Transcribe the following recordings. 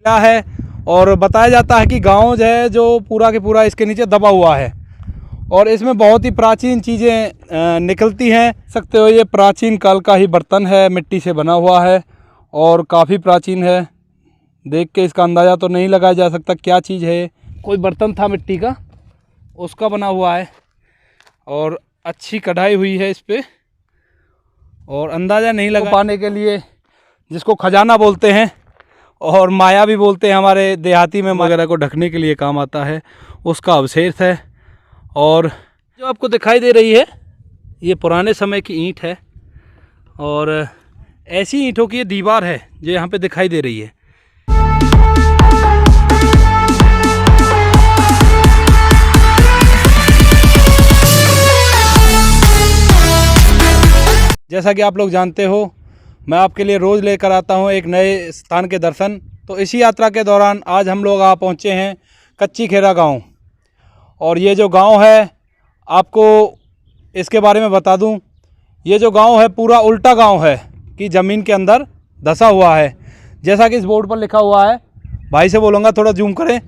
क्या है। और बताया जाता है कि गांव जो है जो पूरा के पूरा इसके नीचे दबा हुआ है और इसमें बहुत ही प्राचीन चीज़ें निकलती हैं। सकते हो ये प्राचीन काल का ही बर्तन है, मिट्टी से बना हुआ है और काफ़ी प्राचीन है। देख के इसका अंदाज़ा तो नहीं लगाया जा सकता क्या चीज़ है। कोई बर्तन था मिट्टी का, उसका बना हुआ है और अच्छी कढ़ाई हुई है इस पर और अंदाज़ा नहीं लगा पाने के लिए, जिसको खजाना बोलते हैं और माया भी बोलते हैं हमारे देहाती में, वगैरह को ढकने के लिए काम आता है, उसका अवशेष है। और जो आपको दिखाई दे रही है ये पुराने समय की ईंट है और ऐसी ईंटों की ये दीवार है जो यहाँ पे दिखाई दे रही है। जैसा कि आप लोग जानते हो मैं आपके लिए रोज़ लेकर आता हूँ एक नए स्थान के दर्शन। तो इसी यात्रा के दौरान आज हम लोग आ पहुँचे हैं कच्ची खेरा गांव। और ये जो गांव है आपको इसके बारे में बता दूं, ये जो गांव है पूरा उल्टा गांव है कि ज़मीन के अंदर धंसा हुआ है। जैसा कि इस बोर्ड पर लिखा हुआ है, भाई से बोलूँगा थोड़ा जूम करें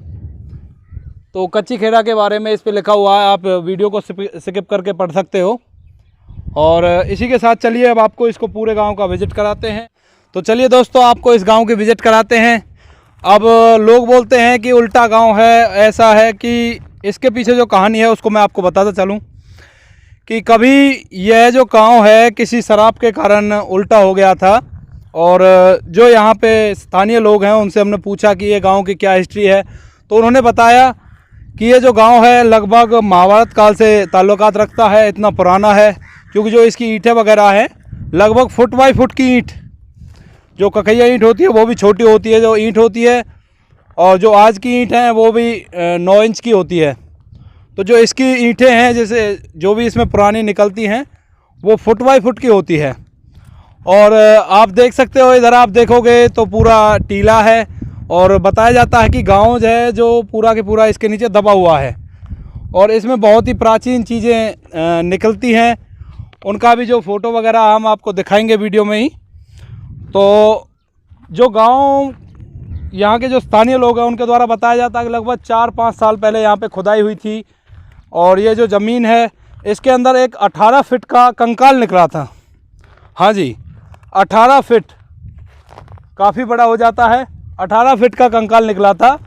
तो कच्ची खेरा के बारे में इस पर लिखा हुआ है, आप वीडियो को स्किप करके पढ़ सकते हो। और इसी के साथ चलिए अब आपको इसको पूरे गांव का विज़िट कराते हैं। तो चलिए दोस्तों आपको इस गांव की विज़िट कराते हैं। अब लोग बोलते हैं कि उल्टा गांव है, ऐसा है कि इसके पीछे जो कहानी है उसको मैं आपको बताता चलूं कि कभी यह जो गांव है किसी शराब के कारण उल्टा हो गया था। और जो यहाँ पे स्थानीय लोग हैं उनसे हमने पूछा कि ये गांव की क्या हिस्ट्री है, तो उन्होंने बताया कि ये जो गांव है लगभग महाभारत काल से ताल्लुकात रखता है, इतना पुराना है। क्योंकि जो इसकी ईंटें वगैरह हैं लगभग फुट बाई फुट की ईंट, जो ककैया ईंट होती है वो भी छोटी होती है जो ईंट होती है, और जो आज की ईंट हैं वो भी 9 इंच की होती है। तो जो इसकी ईंटें हैं जैसे जो भी इसमें पुरानी निकलती हैं वो फुट बाई फुट की होती है। और आप देख सकते हो इधर आप देखोगे तो पूरा टीला है और बताया जाता है कि गांव जो है जो पूरा के पूरा इसके नीचे दबा हुआ है और इसमें बहुत ही प्राचीन चीज़ें निकलती हैं। उनका भी जो फ़ोटो वगैरह हम आपको दिखाएंगे वीडियो में ही। तो जो गांव यहाँ के जो स्थानीय लोग हैं उनके द्वारा बताया जाता है कि लगभग 4-5 साल पहले यहाँ पे खुदाई हुई थी और ये जो ज़मीन है इसके अंदर एक 18 फीट का कंकाल निकला था। हाँ जी, 18 फीट काफ़ी बड़ा हो जाता है। 18 फीट का कंकाल निकला था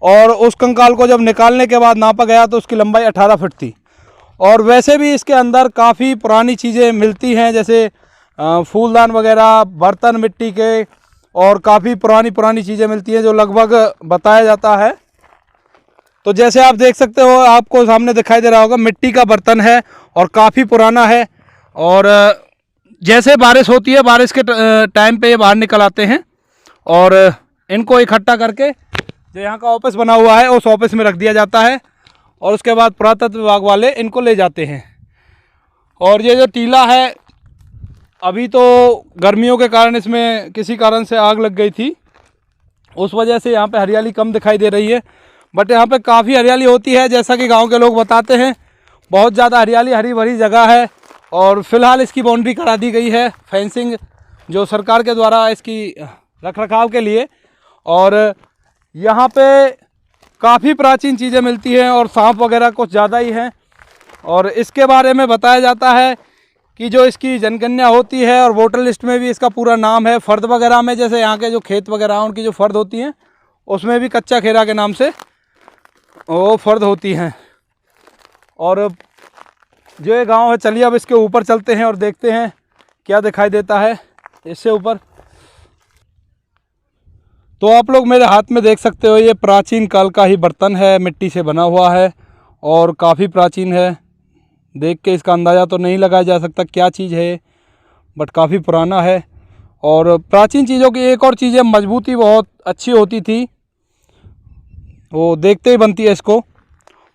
और उस कंकाल को जब निकालने के बाद नापा गया तो उसकी लंबाई 18 फीट थी। और वैसे भी इसके अंदर काफ़ी पुरानी चीज़ें मिलती हैं जैसे फूलदान वगैरह, बर्तन मिट्टी के, और काफ़ी पुरानी चीज़ें मिलती हैं जो लगभग बताया जाता है। तो जैसे आप देख सकते हो आपको सामने दिखाई दे रहा होगा मिट्टी का बर्तन है और काफ़ी पुराना है। और जैसे बारिश होती है बारिश के टाइम पे ये बाहर निकल आते हैं और इनको इकट्ठा करके जो यहाँ का ऑफिस बना हुआ है उस ऑफिस में रख दिया जाता है और उसके बाद पुरातत्व विभाग वाले इनको ले जाते हैं। और ये जो टीला है अभी तो गर्मियों के कारण इसमें किसी कारण से आग लग गई थी, उस वजह से यहाँ पे हरियाली कम दिखाई दे रही है। बट यहाँ पे काफ़ी हरियाली होती है, जैसा कि गांव के लोग बताते हैं बहुत ज़्यादा हरियाली, हरी भरी जगह है। और फिलहाल इसकी बाउंड्री करा दी गई है, फेंसिंग जो सरकार के द्वारा इसकी रख रखाव के लिए। और यहाँ पे काफ़ी प्राचीन चीज़ें मिलती हैं और सांप वगैरह कुछ ज़्यादा ही हैं। और इसके बारे में बताया जाता है कि जो इसकी जनगणना होती है और वोटर लिस्ट में भी इसका पूरा नाम है। फ़र्द वगैरह में जैसे यहाँ के जो खेत वगैरह हैं उनकी जो फ़र्द होती हैं उसमें भी कच्चा खेरा के नाम से वो फ़र्द होती हैं। और जो ये गांव है, चलिए अब इसके ऊपर चलते हैं और देखते हैं क्या दिखाई देता है इससे ऊपर। तो आप लोग मेरे हाथ में देख सकते हो ये प्राचीन काल का ही बर्तन है, मिट्टी से बना हुआ है और काफ़ी प्राचीन है। देख के इसका अंदाज़ा तो नहीं लगाया जा सकता क्या चीज़ है, बट काफ़ी पुराना है। और प्राचीन चीज़ों की एक और चीज़ है, मजबूती बहुत अच्छी होती थी, वो देखते ही बनती है इसको।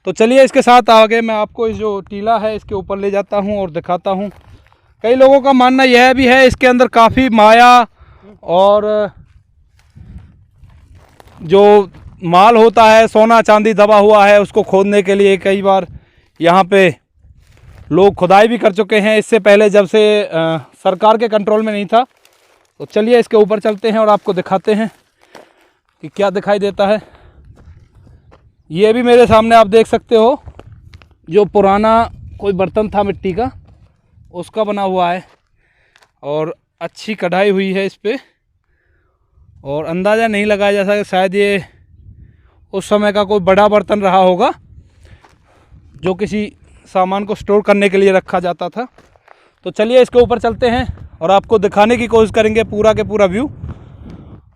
तो चलिए इसके साथ आगे मैं आपको इस जो टीला है इसके ऊपर ले जाता हूँ और दिखाता हूँ। कई लोगों का मानना यह भी है इसके अंदर काफ़ी माया और जो माल होता है, सोना चांदी दबा हुआ है, उसको खोदने के लिए कई बार यहाँ पे लोग खुदाई भी कर चुके हैं इससे पहले, जब से सरकार के कंट्रोल में नहीं था। तो चलिए इसके ऊपर चलते हैं और आपको दिखाते हैं। कि क्या दिखाई देता है। ये भी मेरे सामने आप देख सकते हो, जो पुराना कोई बर्तन था मिट्टी का, उसका बना हुआ है और अच्छी कढ़ाई हुई है इस पर। और अंदाज़ा नहीं लगाया जा सकता, शायद ये उस समय का कोई बड़ा बर्तन रहा होगा जो किसी सामान को स्टोर करने के लिए रखा जाता था। तो चलिए इसके ऊपर चलते हैं और आपको दिखाने की कोशिश करेंगे पूरा के पूरा व्यू।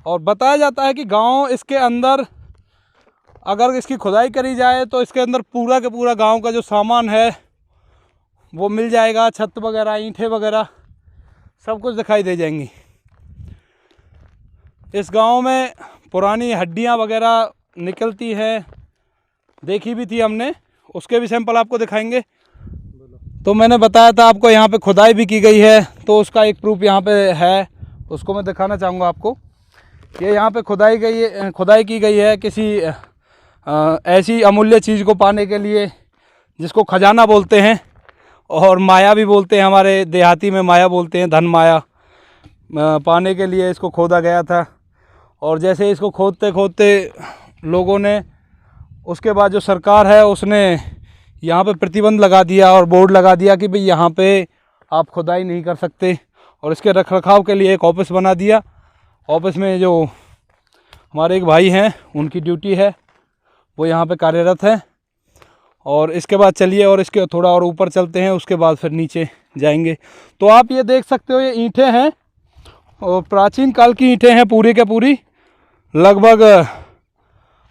और बताया जाता है कि गांव इसके अंदर अगर इसकी खुदाई करी जाए तो इसके अंदर पूरा के पूरा गांव का जो सामान है वो मिल जाएगा। छत वगैरह, ईंटें वगैरह सब कुछ दिखाई दे जाएंगी। इस गांव में पुरानी हड्डियां वगैरह निकलती है, देखी भी थी हमने, उसके भी सैंपल आपको दिखाएंगे। तो मैंने बताया था आपको यहाँ पे खुदाई भी की गई है, तो उसका एक प्रूफ यहाँ पे है, उसको मैं दिखाना चाहूँगा आपको। ये यहाँ पे खुदाई की गई है किसी ऐसी अमूल्य चीज़ को पाने के लिए जिसको खजाना बोलते हैं और माया भी बोलते हैं, हमारे देहाती में माया बोलते हैं, धन माया। पाने के लिए इसको खोदा गया था। और जैसे इसको खोदते खोदते लोगों ने, उसके बाद जो सरकार है उसने यहाँ पे प्रतिबंध लगा दिया और बोर्ड लगा दिया कि भाई यहाँ पे आप खुदाई नहीं कर सकते। और इसके रखरखाव के लिए एक ऑफिस बना दिया। ऑफिस में जो हमारे एक भाई हैं उनकी ड्यूटी है, वो यहाँ पे कार्यरत है। और इसके बाद चलिए और इसके थोड़ा और ऊपर चलते हैं, उसके बाद फिर नीचे जाएंगे। तो आप ये देख सकते हो, ये ईंटें हैं और प्राचीन काल की ईंटें हैं पूरी के पूरी, लगभग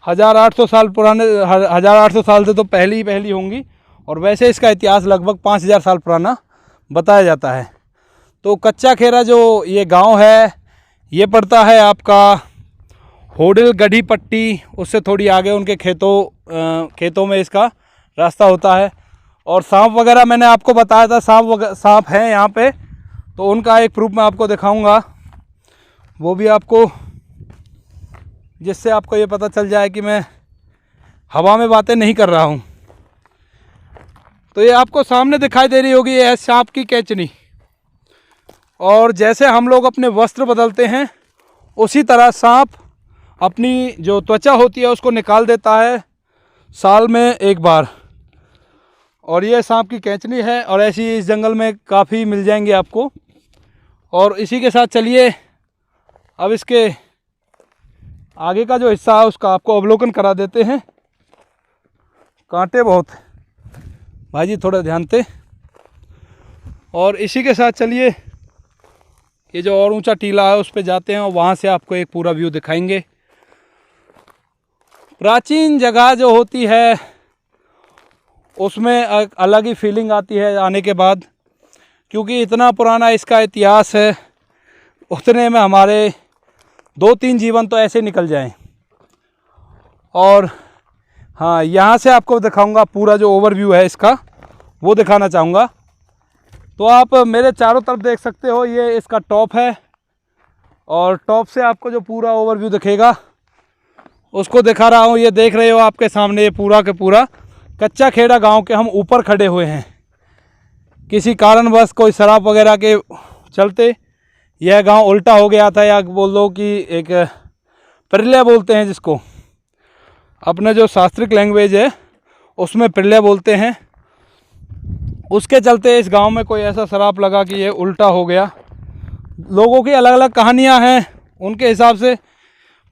1800 साल पुराने, 1800 साल से तो पहली होंगी। और वैसे इसका इतिहास लगभग 5000 साल पुराना बताया जाता है। तो कच्चा खेरा जो ये गांव है, ये पड़ता है आपका होडिल गढ़ी पट्टी, उससे थोड़ी आगे उनके खेतों में इसका रास्ता होता है। और सांप वगैरह मैंने आपको बताया था, सांप हैं यहाँ पे, तो उनका एक प्रूफ मैं आपको दिखाऊंगा, वो भी आपको, जिससे आपको ये पता चल जाए कि मैं हवा में बातें नहीं कर रहा हूँ। तो ये आपको सामने दिखाई दे रही होगी, ये है सांप की कैंचनी। और जैसे हम लोग अपने वस्त्र बदलते हैं, उसी तरह सांप अपनी जो त्वचा होती है उसको निकाल देता है साल में एक बार। और ये सांप की कैंचनी है, और ऐसी इस जंगल में काफ़ी मिल जाएंगे आपको। और इसी के साथ चलिए अब इसके आगे का जो हिस्सा है उसका आपको अवलोकन करा देते हैं। कांटे बहुत भाई जी, थोड़ा ध्यान से। और इसी के साथ चलिए ये जो और ऊंचा टीला है उस पे जाते हैं और वहाँ से आपको एक पूरा व्यू दिखाएंगे। प्राचीन जगह जो होती है उसमें एक अलग ही फीलिंग आती है आने के बाद, क्योंकि इतना पुराना इसका इतिहास है। उतने में हमारे 2-3 जीवन तो ऐसे निकल जाएं। और हाँ, यहाँ से आपको दिखाऊंगा पूरा जो ओवरव्यू है इसका, वो दिखाना चाहूँगा। तो आप मेरे चारों तरफ देख सकते हो, ये इसका टॉप है। और टॉप से आपको जो पूरा ओवरव्यू दिखेगा उसको दिखा रहा हूँ। ये देख रहे हो आपके सामने, ये पूरा के पूरा कच्चा खेड़ा गांव के हम ऊपर खड़े हुए हैं। किसी कारणवश कोई शराब वगैरह के चलते यह गांव उल्टा हो गया था, या बोल लो कि एक प्रलय बोलते हैं जिसको, अपने जो शास्त्रिक लैंग्वेज है उसमें प्रलय बोलते हैं। उसके चलते इस गांव में कोई ऐसा शराब लगा कि ये उल्टा हो गया। लोगों की अलग अलग कहानियां हैं। उनके हिसाब से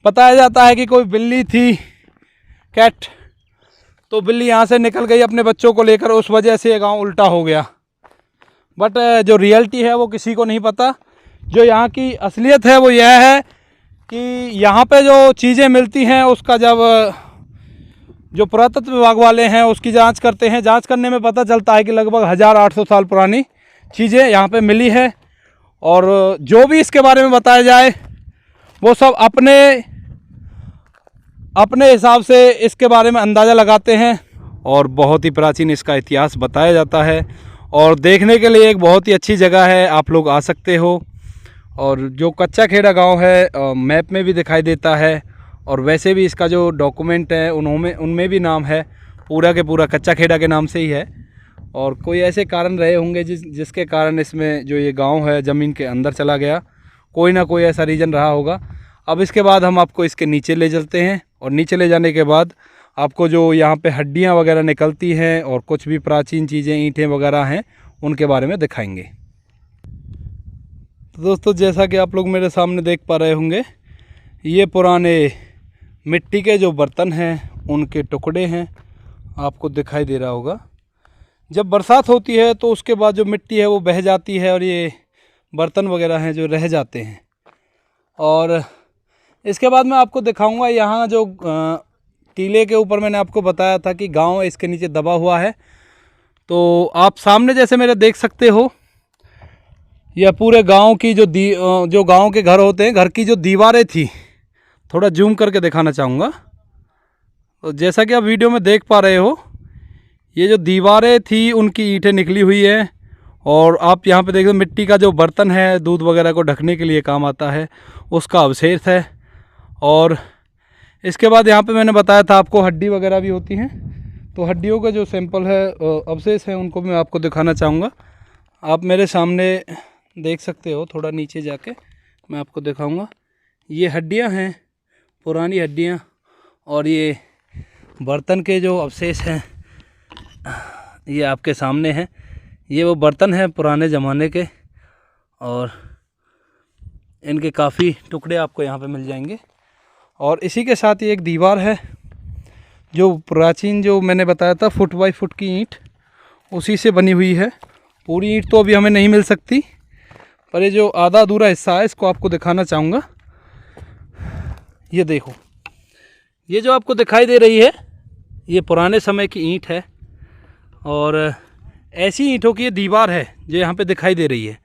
बताया जाता है कि कोई बिल्ली थी, कैट, तो बिल्ली यहाँ से निकल गई अपने बच्चों को लेकर, उस वजह से ये गांव उल्टा हो गया। बट जो रियलिटी है वो किसी को नहीं पता। जो यहाँ की असलियत है वो यह है कि यहाँ पे जो चीज़ें मिलती हैं उसका जब जो पुरातत्व विभाग वाले हैं उसकी जांच करते हैं, जांच करने में पता चलता है कि लगभग 1800 साल पुरानी चीज़ें यहाँ पे मिली है। और जो भी इसके बारे में बताया जाए वो सब अपने हिसाब से इसके बारे में अंदाज़ा लगाते हैं। और बहुत ही प्राचीन इसका इतिहास बताया जाता है, और देखने के लिए एक बहुत ही अच्छी जगह है, आप लोग आ सकते हो। और जो कच्चा खेड़ा गांव है मैप में भी दिखाई देता है, और वैसे भी इसका जो डॉक्यूमेंट है उनमें भी नाम है, पूरा के पूरा कच्चा खेड़ा के नाम से ही है। और कोई ऐसे कारण रहे होंगे जिसके कारण इसमें जो ये गांव है ज़मीन के अंदर चला गया, कोई ना कोई ऐसा रीज़न रहा होगा। अब इसके बाद हम आपको इसके नीचे ले चलते हैं और नीचे ले जाने के बाद आपको जो यहाँ पे हड्डियाँ वगैरह निकलती हैं और कुछ भी प्राचीन चीज़ें ईंटें वगैरह हैं उनके बारे में दिखाएंगे। तो दोस्तों जैसा कि आप लोग मेरे सामने देख पा रहे होंगे, ये पुराने मिट्टी के जो बर्तन हैं उनके टुकड़े हैं, आपको दिखाई दे रहा होगा। जब बरसात होती है तो उसके बाद जो मिट्टी है वो बह जाती है और ये बर्तन वगैरह हैं जो रह जाते हैं। और इसके बाद मैं आपको दिखाऊंगा यहाँ जो टीले के ऊपर मैंने आपको बताया था कि गांव इसके नीचे दबा हुआ है। तो आप सामने जैसे मेरे देख सकते हो, यह पूरे गांव की जो गांव के घर होते हैं, घर की जो दीवारें थी, थोड़ा जूम करके दिखाना चाहूँगा। तो जैसा कि आप वीडियो में देख पा रहे हो, ये जो दीवारें थी उनकी ईंटें निकली हुई है। और आप यहाँ पे देखो मिट्टी का जो बर्तन है दूध वगैरह को ढकने के लिए काम आता है, उसका अवशेष है। और इसके बाद यहाँ पे मैंने बताया था आपको हड्डी वगैरह भी होती हैं, तो हड्डियों का जो सैंपल है अवशेष है उनको मैं आपको दिखाना चाहूँगा। आप मेरे सामने देख सकते हो, थोड़ा नीचे जाके मैं आपको दिखाऊँगा। ये हड्डियाँ हैं, पुरानी हड्डियाँ, और ये बर्तन के जो अवशेष हैं ये आपके सामने हैं। ये वो बर्तन हैं पुराने ज़माने के और इनके काफ़ी टुकड़े आपको यहाँ पे मिल जाएंगे। और इसी के साथ ये एक दीवार है जो प्राचीन, जो मैंने बताया था फुट बाई फुट की ईंट, उसी से बनी हुई है। पूरी ईंट तो अभी हमें नहीं मिल सकती, पर ये जो आधा अधूरा हिस्सा है इसको आपको दिखाना चाहूँगा। ये देखो, ये जो आपको दिखाई दे रही है ये पुराने समय की ईंट है और ऐसी ईंटों की ये दीवार है जो यहाँ पे दिखाई दे रही है।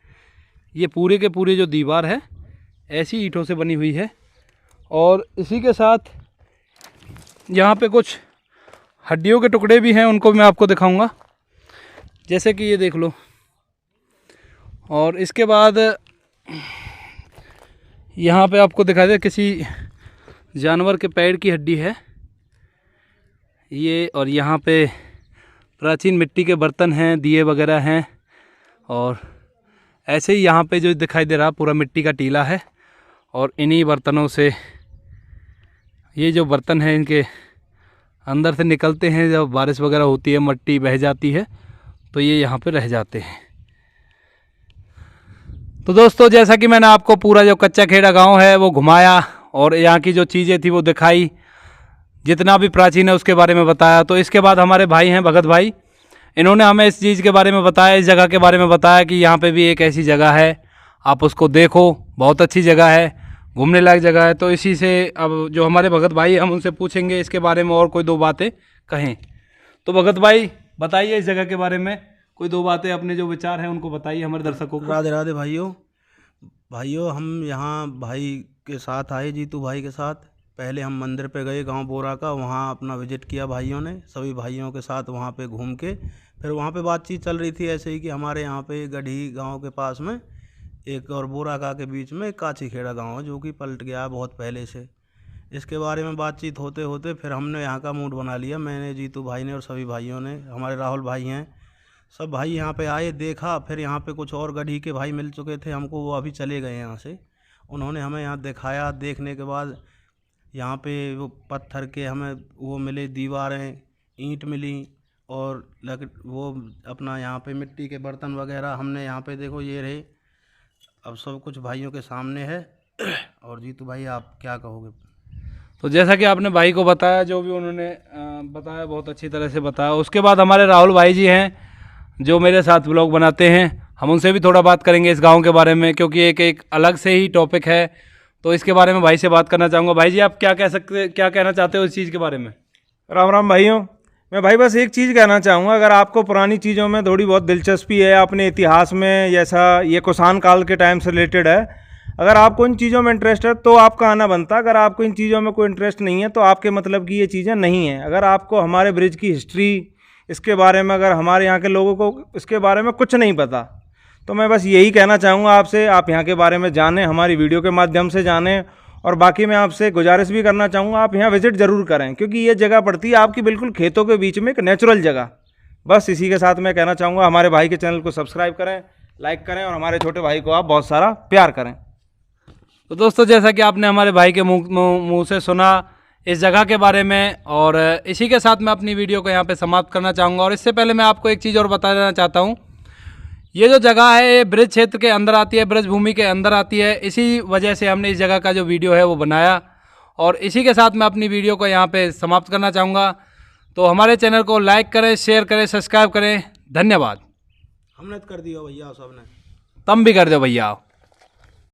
ये पूरे के पूरे जो दीवार है ऐसी ईंटों से बनी हुई है। और इसी के साथ यहाँ पे कुछ हड्डियों के टुकड़े भी हैं, उनको मैं आपको दिखाऊंगा, जैसे कि ये देख लो। और इसके बाद यहाँ पे आपको दिखाई दे किसी जानवर के पैर की हड्डी है ये। और यहाँ पे प्राचीन मिट्टी के बर्तन हैं, दिए वगैरह हैं। और ऐसे ही यहाँ पे जो दिखाई दे रहा पूरा मिट्टी का टीला है और इन्हीं बर्तनों से ये जो बर्तन हैं इनके अंदर से निकलते हैं। जब बारिश वगैरह होती है, मिट्टी बह जाती है तो ये यहाँ पे रह जाते हैं। तो दोस्तों जैसा कि मैंने आपको पूरा जो कच्चा खेड़ा गांव है वो घुमाया और यहाँ की जो चीज़ें थी वो दिखाई, जितना भी प्राचीन है उसके बारे में बताया। तो इसके बाद हमारे भाई हैं भगत भाई, इन्होंने हमें इस चीज़ के बारे में बताया, इस जगह के बारे में बताया कि यहाँ पे भी एक ऐसी जगह है, आप उसको देखो, बहुत अच्छी जगह है, घूमने लायक जगह है। तो इसी से अब जो हमारे भगत भाई हम उनसे पूछेंगे इसके बारे में और कोई दो बातें कहें। तो भगत भाई बताइए इस जगह के बारे में कोई दो बातें, अपने जो विचार हैं उनको बताइए हमारे दर्शकों को। राधे राधे भाइयों, हम यहाँ भाई के साथ आए, जीतू भाई के साथ। पहले हम मंदिर पे गए गांव बोरा का, वहाँ अपना विजिट किया भाइयों ने, सभी भाइयों के साथ वहाँ पे घूम के। फिर वहाँ पे बातचीत चल रही थी ऐसे ही कि हमारे यहाँ पे गढ़ी गांव के पास में एक और बोरा का के बीच में काची खेड़ा गाँव है जो कि पलट गया है बहुत पहले से। इसके बारे में बातचीत होते होते फिर हमने यहाँ का मूड बना लिया, मैंने, जीतू भाई ने और सभी भाइयों ने, हमारे राहुल भाई हैं, सब भाई यहाँ पे आए, देखा। फिर यहाँ पे कुछ और गढ़ी के भाई मिल चुके थे हमको, वो अभी चले गए यहाँ से। उन्होंने हमें यहाँ दिखाया। देखने के बाद यहाँ पे वो पत्थर के हमें वो मिले, दीवारें, ईंट मिली और वो अपना यहाँ पे मिट्टी के बर्तन वगैरह हमने यहाँ पे देखो, ये रहे। अब सब कुछ भाइयों के सामने है। और जीतू भाई आप क्या कहोगे? तो जैसा कि आपने भाई को बताया, जो भी उन्होंने बताया बहुत अच्छी तरह से बताया। उसके बाद हमारे राहुल भाई जी हैं जो मेरे साथ व्लॉग बनाते हैं, हम उनसे भी थोड़ा बात करेंगे इस गांव के बारे में, क्योंकि एक अलग से ही टॉपिक है। तो इसके बारे में भाई से बात करना चाहूँगा। भाई जी आप क्या कहना चाहते हो इस चीज़ के बारे में? राम राम भाइयों। मैं भाई बस एक चीज़ कहना चाहूँगा, अगर आपको पुरानी चीज़ों में थोड़ी बहुत दिलचस्पी है, अपने इतिहास में, जैसा ये कुषाण काल के टाइम से रिलेटेड है, अगर आपको इन चीज़ों में इंटरेस्ट है तो आपका आना बनता। अगर आपको इन चीज़ों में कोई इंटरेस्ट नहीं है तो आपके मतलब की ये चीज़ें नहीं हैं। अगर आपको हमारे ब्रिज की हिस्ट्री, इसके बारे में, अगर हमारे यहाँ के लोगों को इसके बारे में कुछ नहीं पता, तो मैं बस यही कहना चाहूँगा आपसे, आप यहाँ के बारे में जानें, हमारी वीडियो के माध्यम से जानें। और बाकी मैं आपसे गुजारिश भी करना चाहूँगा, आप यहाँ विज़िट ज़रूर करें, क्योंकि ये जगह पड़ती है आपकी बिल्कुल खेतों के बीच में, एक नेचुरल जगह। बस इसी के साथ मैं कहना चाहूँगा हमारे भाई के चैनल को सब्सक्राइब करें, लाइक करें और हमारे छोटे भाई को आप बहुत सारा प्यार करें। तो दोस्तों जैसा कि आपने हमारे भाई के मुंह से सुना इस जगह के बारे में, और इसी के साथ मैं अपनी वीडियो को यहाँ पे समाप्त करना चाहूँगा। और इससे पहले मैं आपको एक चीज़ और बता देना चाहता हूँ, ये जो जगह है ये ब्रज क्षेत्र के अंदर आती है, ब्रज भूमि के अंदर आती है। इसी वजह से हमने इस जगह का जो वीडियो है वो बनाया, और इसी के साथ मैं अपनी वीडियो को यहाँ पे समाप्त करना चाहूँगा। तो हमारे चैनल को लाइक करें, शेयर करें, सब्सक्राइब करें। धन्यवाद। हमने तो कर दिया भैया सबने। तुम भी कर दो भैया।